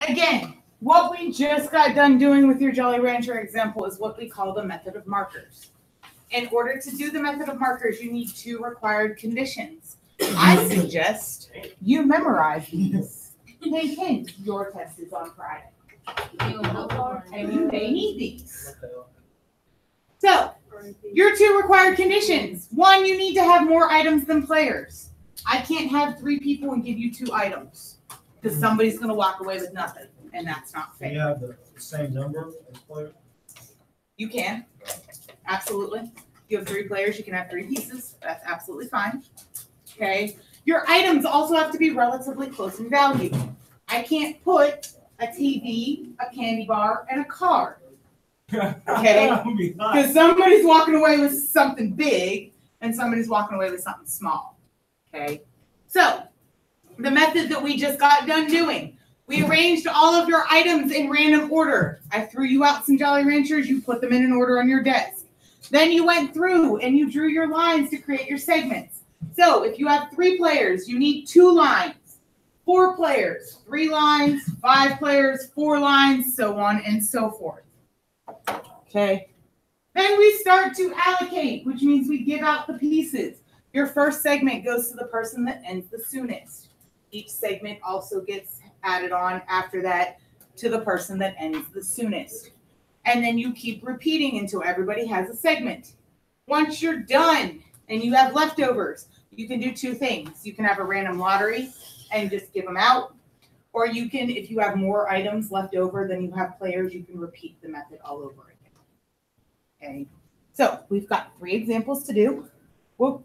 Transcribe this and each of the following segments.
Again, what we just got done doing with your Jolly Rancher example is what we call the method of markers. In order to do the method of markers, you need 2 required conditions. I suggest you memorize these. Hey, hint, your test is on Friday. And you may need these. So, your 2 required conditions. 1, you need to have more items than players. I can't have 3 people and give you 2 items because somebody's going to walk away with nothing, and that's not fair. Can you have the same number as players? You can. Absolutely. If you have 3 players, you can have 3 pieces. That's absolutely fine. Okay. Your items also have to be relatively close in value. I can't put a TV, a candy bar, and a car. Okay? Because somebody's walking away with something big and somebody's walking away with something small. Okay? So, the method that we just got done doing, we arranged all of your items in random order. I threw you out some Jolly Ranchers, you put them in an order on your desk. Then you went through and you drew your lines to create your segments. So, if you have 3 players, you need 2 lines. 4 players, 3 lines, 5 players, 4 lines, so on and so forth. Okay. Then we start to allocate, which means we give out the pieces. Your first segment goes to the person that ends the soonest. Each segment also gets added on after that to the person that ends the soonest. And then you keep repeating until everybody has a segment. Once you're done and you have leftovers, you can do 2 things. You can have a random lottery and just give them out. Or you can, if you have more items left over than you have players, you can repeat the method all over again. Okay. So we've got 3 examples to do. Whoop.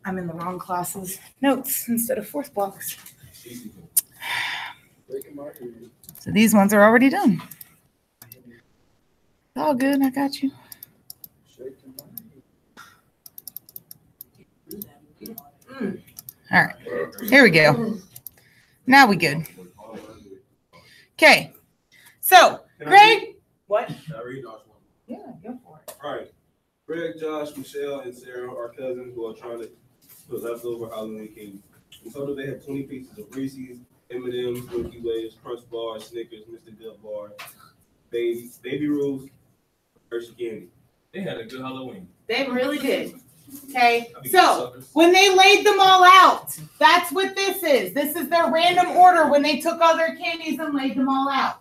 I'm in the wrong class's notes instead of 4th blocks. So these ones are already done. It's all good. I got you. All right. Here we go. Now we good. Okay. So, Greg. What? Can I read Josh one? Yeah, go for it. All right. Greg, Josh, Michelle, and Sarah are cousins who are trying to put leftover Halloween candy. In total, they have 20 pieces of Reese's, M&M's, Milky Ways, Crunch Bars, Snickers, Mr. Duck Bar, Baby Rules, Hershey Candy. They had a good Halloween. They really did. Okay, so when they laid them all out, that's what this is. This is their random order when they took all their candies and laid them all out.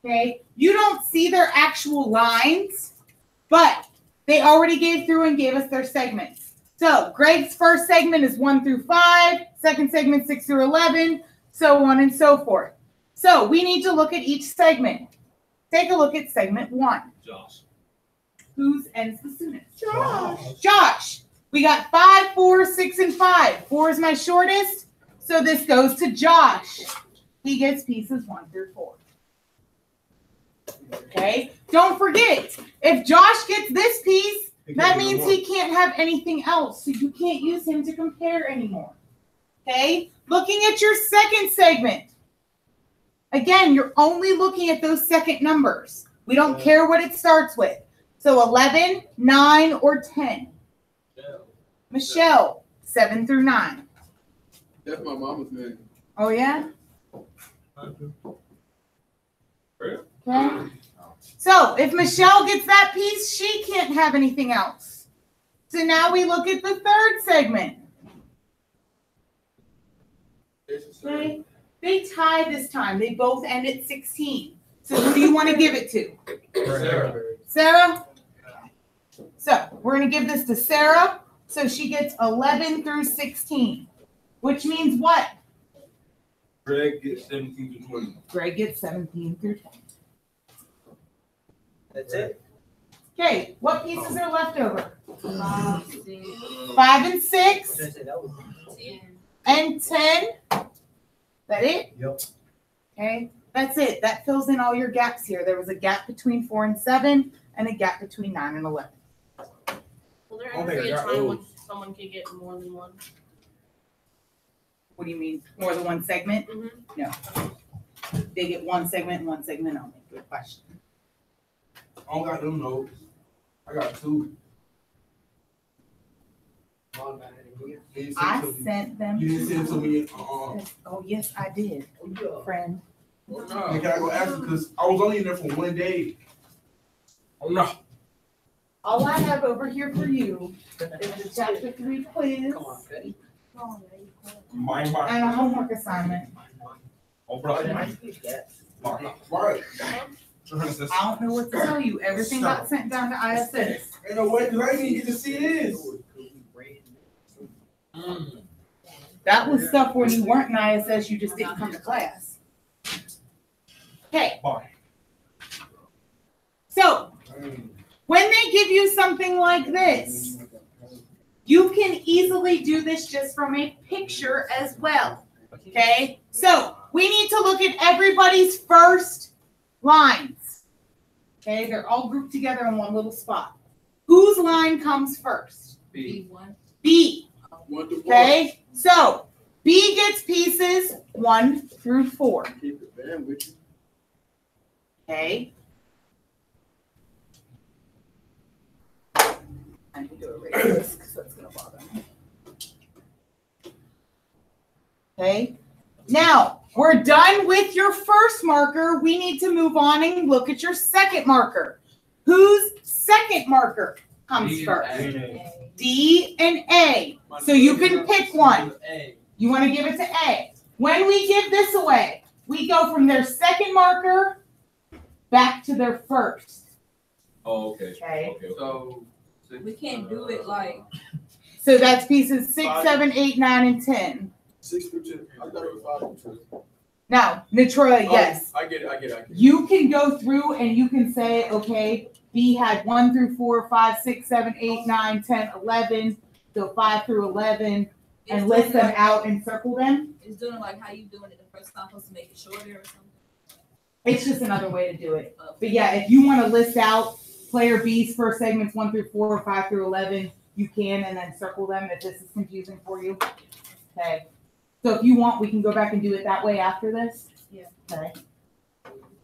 Okay, you don't see their actual lines, but they already gave through and gave us their segments. So Greg's first segment is 1 through 5, second segment 6 through 11, so on and so forth. So we need to look at each segment. Take a look at segment 1. Josh. Whose ends the soonest? Josh. Josh. We got 5, 4, 6, and 5. 4 is my shortest, so this goes to Josh. He gets pieces 1 through 4. Okay? Don't forget, if Josh gets this piece, that means he can't have anything else, so you can't use him to compare anymore. Okay? Looking at your second segment. Again, you're only looking at those second numbers. We don't care what it starts with. So 11, 9, or 10. Michelle, 7 through 9. That's my mama's name. Oh, yeah? Okay. So if Michelle gets that piece, she can't have anything else. So now we look at the third segment. Okay. They tie this time. They both end at 16. So who do you want to give it to? Sarah. Sarah? So we're going to give this to Sarah. So she gets 11 through 16, which means what? Greg gets 17 through 20. Greg gets 17 through 20. That's it. Okay, what pieces are left over? 5 and 6 and 10. That it? Yep. Okay, that's it. That fills in all your gaps here. There was a gap between 4 and 7 and a gap between 9 and 11. Will there ever be a time when someone could get more than one? What do you mean? More than one segment? Mm-hmm. No. They get one segment and one segment only. Good question. I don't got them notes. I got 2. I sent them. You didn't send it to me. Oh, yes, I did, friend. And can I go after? Because I was only in there for 1 day. Oh no. All I have over here for you is the chapter 3 quiz Mine. and a homework assignment. Oh, bro. Right. I don't know what to tell you. Everything got sent down to ISS. Ain't no way, because I didn't even get to see this. That was stuff when you weren't in ISS, you just didn't come to class. Okay. Bye. So, when they give you something like this, you can easily do this just from a picture as well. Okay? So, we need to look at everybody's first lines. Okay? They're all grouped together in one little spot. Whose line comes first? B. B. 1 through 4. Okay? So, B gets pieces 1 through 4. Keep it there with you. Okay? I need to erase this because that's going to bother me. Okay? Now, we're done with your first marker. We need to move on and look at your second marker. Whose second marker comes first? D and A. So you can pick one. You want to give it to A. When we give this away, we go from their second marker back to their first. Oh, okay. Okay. So We can't do it like. So that's pieces 6, 7, 8, 9, and 10. 6 through 10. I got it 5 through 10. Now, Natroya, yes. I get it. You can go through and you can say, okay, B had 1 through 4, 5, 6, 7, 8, 9, 10, 11. So 5 through 11. And list them out and circle them. It's doing like how you doing it the first time, supposed to make it shorter or something. It's just another way to do it. But yeah, if you want to list out player B's first segments 1 through 4, 5 through 11, you can, and then circle them if this is confusing for you. Okay. So if you want, we can go back and do it that way after this. Yeah. Okay.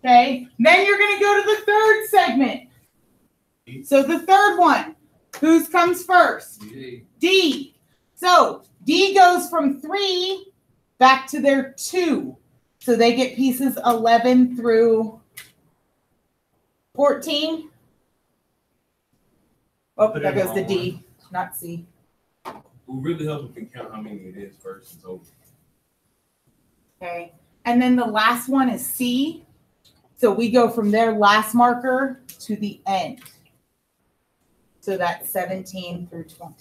Okay. Then you're going to go to the third segment. So the third one, whose comes first? D. So D goes from 3 back to their 2. So they get pieces 11 through 14. Oh, that goes to D, not C. we really help if we can count how many it is first and so. Okay. And then the last one is C. So we go from their last marker to the end. So that's 17 through 20.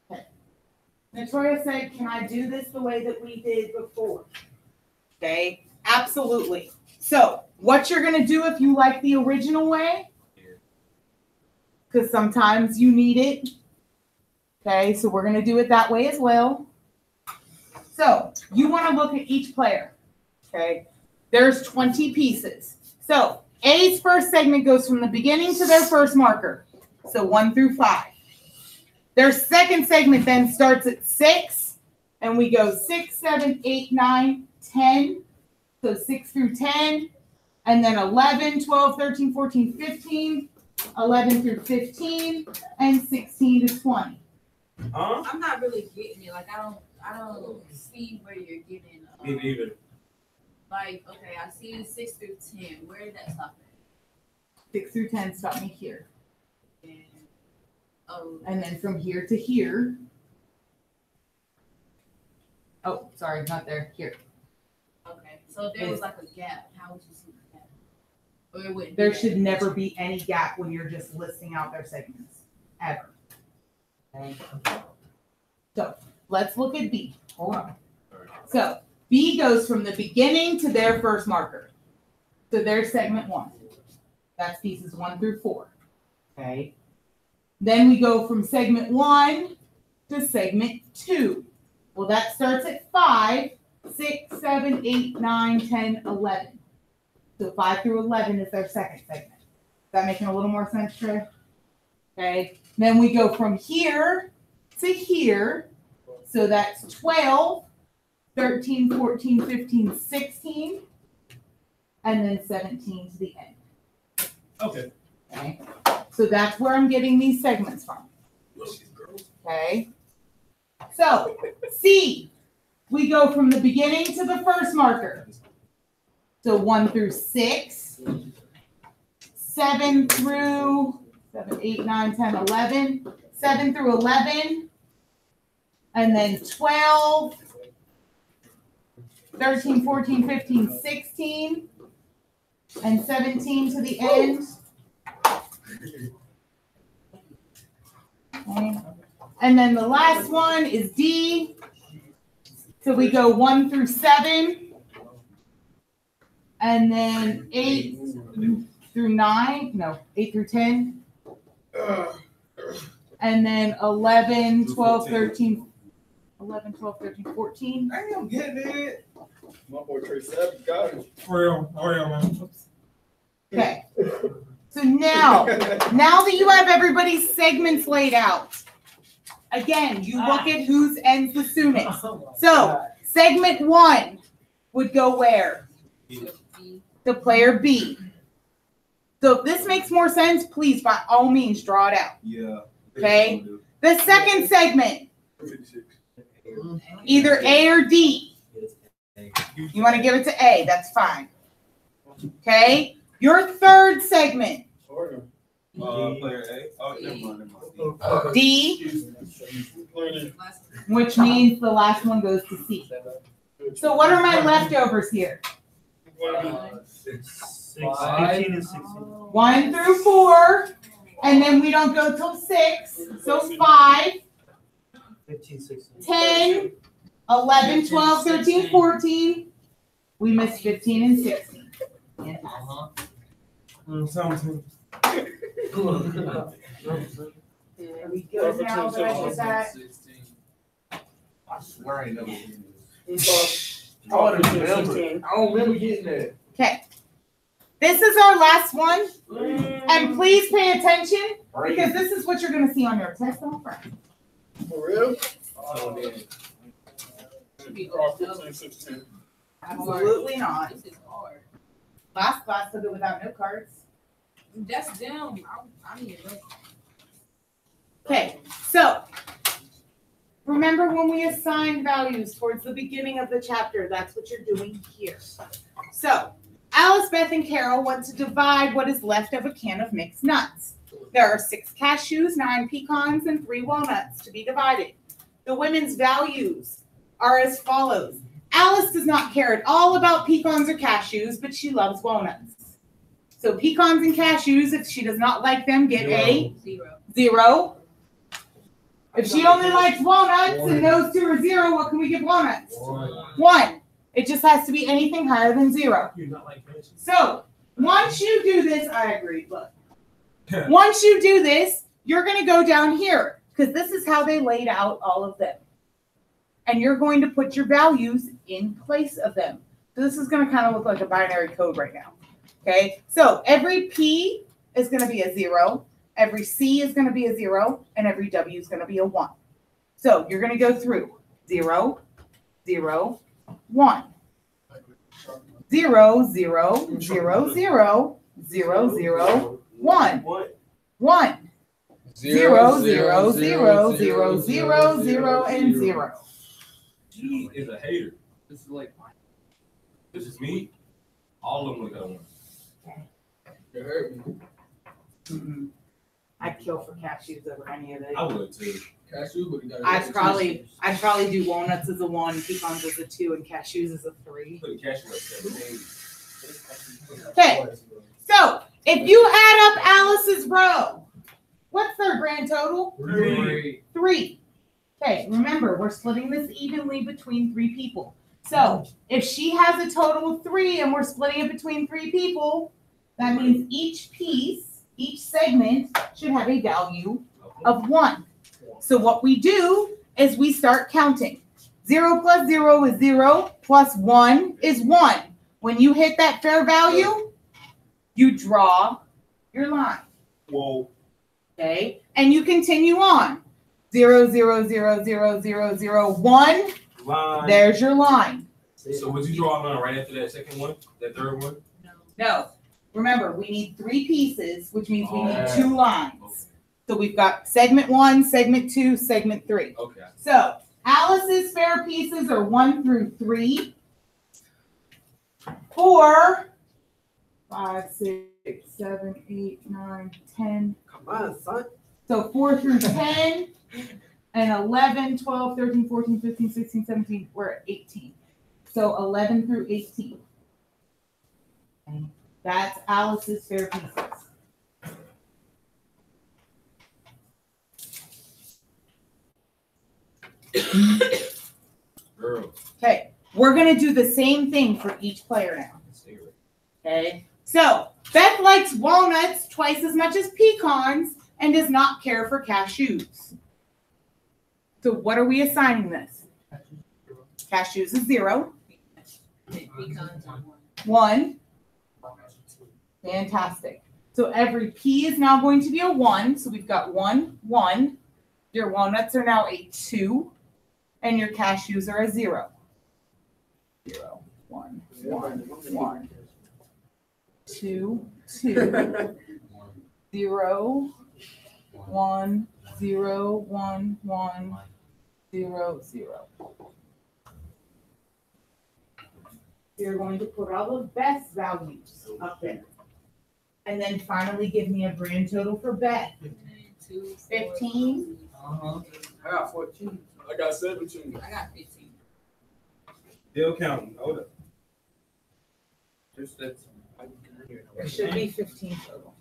Okay. Victoria said, can I do this the way that we did before? Okay, absolutely. So what you're going to do if you like the original way, because sometimes you need it. Okay, so we're going to do it that way as well. So you want to look at each player. Okay, there's 20 pieces. So A's first segment goes from the beginning to their first marker. So 1 through 5. Their second segment then starts at 6, and we go 6, 7, 8, 9, 10. So 6 through 10, and then 11, 12, 13, 14, 15, 11 through 15, and 16 to 20. I'm not really getting it. Like I don't see where you're getting. Me neither. Like, okay, I see 6 through 10. Where did that stop at? 6 through 10 stop me here. And, oh, And then from here to here. Oh, sorry, not there. Here. okay. So if there was like a gap, how would you see the gap? Or it wouldn't. There be should that. never be any gap when you're just listing out their segments. Ever. Okay. So let's look at B. Hold on. So B goes from the beginning to their first marker. So there's segment 1. That's pieces 1 through 4. Okay. Then we go from segment 1 to segment 2. Well, that starts at 5, 6, 7, 8, 9, 10, 11. So 5 through 11 is their second segment. Is that making a little more sense, Trey? Okay. Then we go from here to here. So that's 12, 13, 14, 15, 16, and then 17 to the end. Okay. Okay. So that's where I'm getting these segments from. Okay. So C, we we go from the beginning to the first marker. So 1 through 6, 7 through 7, 8, 9, 10, 11, 7 through 11, and then 12, 13, 14, 15, 16, and 17 to the end. Okay. And then the last one is D. So we go 1 through 7, and then 8 through 9, no, 8 through 10, and then 11, 12, 13, 11, 12, 13, 14. I am getting it. My boy Trey Savage got it. For real, man. Okay. So now that you have everybody's segments laid out, again, you look at whose ends the soonest. So segment 1 would go where? To player B. So if this makes more sense, please, by all means, draw it out. Yeah. Okay. The second segment, either A or D. You want to give it to A, that's fine. Okay. Your third segment, Player A. Oh, never mind. D, which means the last one goes to C. So what are my leftovers here? 15 and 16. 1 through 4, and then we don't go till 6. So 5, 15, 16. 10, 11, 12, 13, 14. We missed 15 and 16. Are we good now that I did that? I swear I ain't never seen this. I don't remember getting that. Okay. This is our last one. And please pay attention because this is what you're going to see on your test on Friday. For real? Should be Oh, good. 15, 16. Absolutely not. This is hard. Last class took it without no cards. That's them. I need to. Okay, so remember when we assigned values towards the beginning of the chapter, that's what you're doing here. So Alice, Beth, and Carol want to divide what is left of a can of mixed nuts. There are 6 cashews, 9 pecans, and 3 walnuts to be divided. The women's values are as follows. Alice does not care at all about pecans or cashews, but she loves walnuts. So pecans and cashews, if she does not like them, get a 0. If she only likes walnuts and those 2 are 0, what can we give walnuts? 1. It just has to be anything higher than 0. So once you do this, I agree, look. Once you do this, you're going to go down here because this is how they laid out all of them. And you're going to put your values in place of them. So this is going to kind of look like a binary code right now. Okay, so every P is going to be a 0. Every C is going to be a 0, and every W is going to be a 1. So you're going to go through 0, 0, 1. 0, 0, 0, 0, 0, 0, 1. 1. 0, 0, 0, 0, 0, 0, and 0. He is a hater. This is like this is me. All of them would have got 1. You hurt me. I'd kill for cashews over any of these. I would too. Cashew, but you got I'd probably do walnuts as a 1, pecans as a 2, and cashews as a 3. Put the cashew at 17. Okay, so if you add up Alice's row, what's their grand total? 3. 3. Okay, remember, we're splitting this evenly between 3 people. So if she has a total of 3 and we're splitting it between 3 people, that means each piece, each segment should have a value of 1. So what we do is we start counting. 0 plus 0 is 0, plus 1 is 1. When you hit that fair value, you draw your line. Whoa. Okay, and you continue on. 0, 0, 0, 0, 0, 0, 1. Line. There's your line. So would you draw a line right after that second one? That third one? No, remember, we need 3 pieces, which means we need Oh. 2 lines. So we've got segment 1, segment 2, segment 3. Okay. So Alice's fair pieces are 1 through 3. 4, 5, 6, 7, 8, 9, 10. Come on, son. So 4 through 10, and 11, 12, 13, 14, 15, 16, 17, we're at 18. So 11 through 18. Okay. That's Alice's fair pieces. Girl. Okay, we're gonna do the same thing for each player now. Okay, so Beth likes walnuts twice as much as pecans and does not care for cashews. So what are we assigning this? Cashews is 0. Pecans are 1. Fantastic. So every pea is now going to be a 1. So we've got 1, 1. Your walnuts are now a 2. And your cashews are a 0. 0, 1, 1, 1. 2, 2. 0, 1, 0, 1, 1, 0, 0. You're going to put all of Beth's values up there. And then finally give me a grand total for Beth. 15. I got 14. I got 17. I got 15. Still counting. Hold up. There should be 15 total.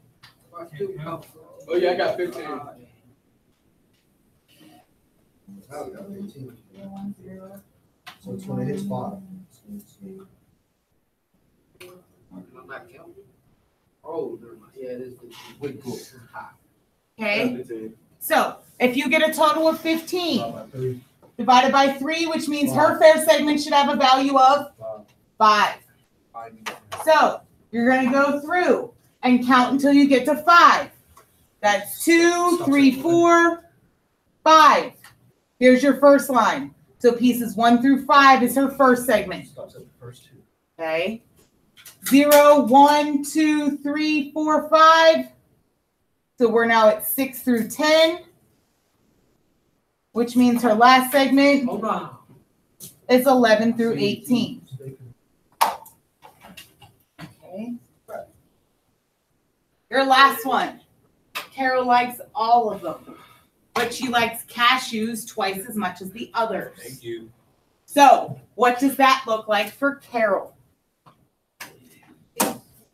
Oh yeah, I got 15. So it's when it hits 5. Oh, yeah, it is. Wait, cool. Okay, 15. so if you get a total of 15 divided by 3, which means her fair segment should have a value of 5. So you're going to go through and count until you get to 5. That's 2, 3, 4, 5. Here's your first line. So pieces 1 through 5 is her first segment. Stops at the first 2. Okay. 0, 1, 2, 3, 4, 5. So we're now at 6 through 10, which means her last segment Hold on. is 11 through 18. Okay. Your last one. Carol likes all of them, but she likes cashews twice as much as the others. Thank you. So what does that look like for Carol?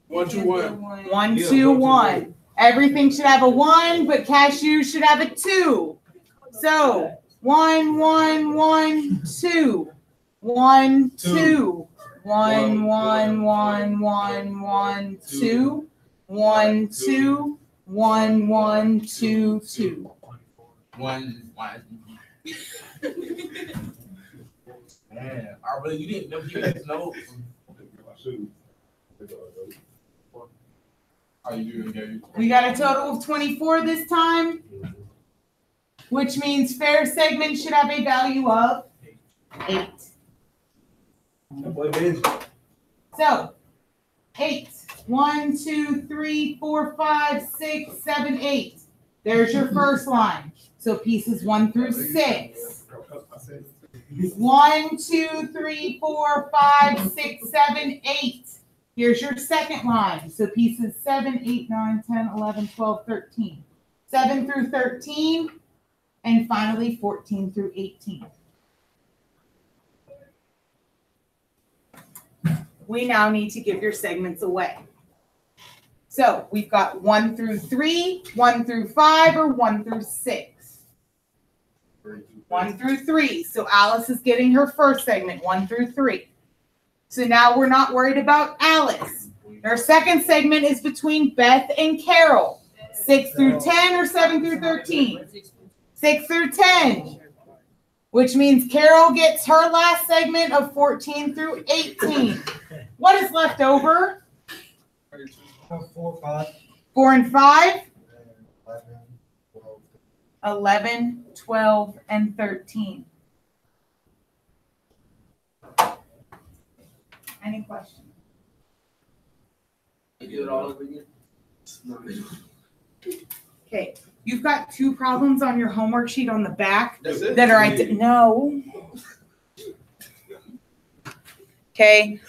1, 2, 1. 1, 2, 1. Everything should have a 1, but cashews should have a 2. So 1, 1, 1, 2. 1, 2. 1, 1, 1, 1, 1, 2. 1, 2. 1, 1, 2, 2. 1, 1. Man, I really, you didn't know. You didn't know. How you doing, Gary? We got a total of 24 this time, which means fair segment should have a value of 8. So 8. 1, 2, 3, 4, 5, 6, 7, 8. There's your first line. So pieces 1 through 6. 1, 2, 3, 4, 5, 6, 7, 8. Here's your second line. So pieces 7, 8, 9, 10, 11, 12, 13. 7 through 13. And finally 14 through 18. We now need to give your segments away. So we've got 1 through 3, 1 through 5, or 1 through 6. 1 through 3. So Alice is getting her first segment, 1 through 3. So now we're not worried about Alice. Her second segment is between Beth and Carol. 6 through 10 or 7 through 13? 6 through 10. Which means Carol gets her last segment of 14 through 18. What is left over? 4, 5. 4 and 5? 11, 12. 11, 12, and 13. Any questions? You did it all over again? Okay, You've got 2 problems on your homework sheet on the back That's it? that are no. Okay.